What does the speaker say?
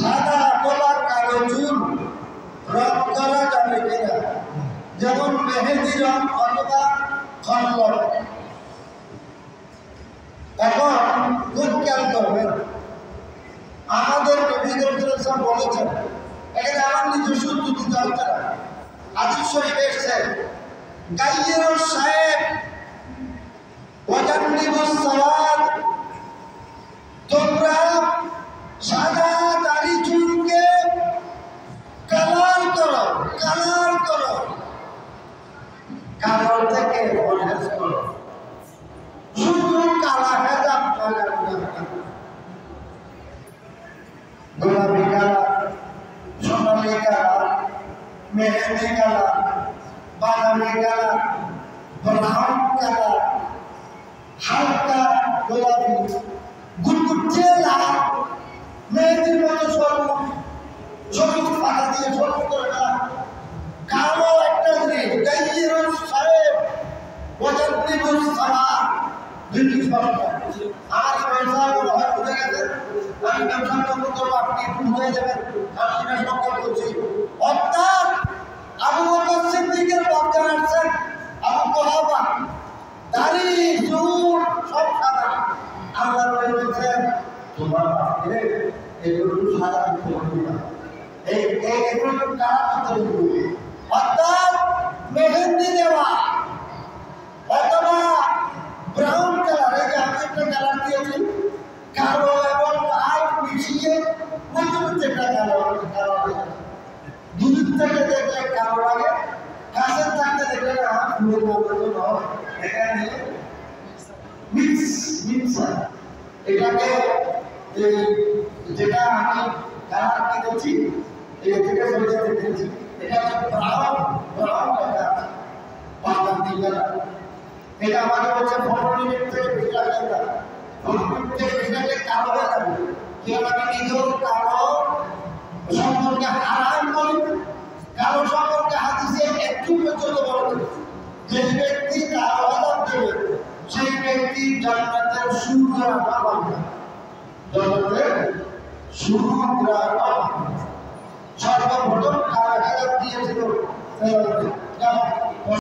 সাদা অথবা কালো চুল রং করা যাবে কিনা, যেমন মেহেদি রং অথবা খন্দক। এখন খুব খেয়াল করবেন, আমাদের নবী সাহেব বলেছেন, এখানে আমার নিজস্ব উদ্ধৃতি চলছে না, হাদিস শরীফে এসেছে, গাইয়িরুস সাহেব ওয়াজান্নিবুস সাওয়াদ, তোমরা সাদা দাড়ি চুলকে কালার করো, কালার করো, কালো থেকে পরহেজ করো। শুধু কালা হেজাব গোলাপি কালার, সোনালি কালার, মেহেদি কালার, বাদামি কালার, ব্রাউন কালার, হালকা গোলাপি, গুলগুচ্ছে লাল, মেহেদির মতো সবুজ, সবুজ পাতা দিয়ে সবুজ করে না, কালো একটা জিনিস। গাইয়িরুস সাহেব ওয়াজান্নিবুস সাওয়াদ, ব্রিটিশ ভাষা। আমার ব্যবসা হয় বুঝে গেছেন, আমি ব্যবসা করবো, আপনি একটু বুঝে যাবেন, আমি সেটা সংকল্প করছি। অর্থাৎ আবু বকর সিদ্দিকের বক্তার আসছেন, আবু কুহাফা, দাড়ি চুল সব সাদা। আল্লাহ নবী বলছেন, তোমার বাপকে এগুলো সাদা দিতে হবে না, এগুলো কালা দিতে হবে। অর্থাৎ মেহেন্দি দেওয়া অথবা ব্রাউন কালার, এই যে আমি একটা কালার দিয়েছি, কালো এবং লাল মিশিয়ে প্রচুর যেটা কালো কালার, দূর থেকে দেখলে কালো লাগে, কাছের থাকতে দেখলে না পুরো মতো নয়, এখানে এটাকে যেটা আমি কালার কিনেছি এটা থেকে সরিয়ে দেখেছি, এটা হচ্ছে ব্রাউন, ব্রাউন কালার, বাদামি কালার। এটা আমাকে বলছে 15 মিনিট থেকে বেশি লাগবে না, 15 মিনিট থেকে বেশি লাগলে কালো হয়ে যাবে। কেউ আমি নিজেও কালো সম্পর্কে হারাম বলি, কালো সম্পর্কে হাদিসে একটু পর্যন্ত বলেছে, যে ব্যক্তি কালো হাজার দেবে সেই ব্যক্তি জান্নাতের সুগ্রাণ পাবে, জান্নাতের সুগ্রাণ পাবে। সর্বপ্রথম কালো হাজার দিয়েছিল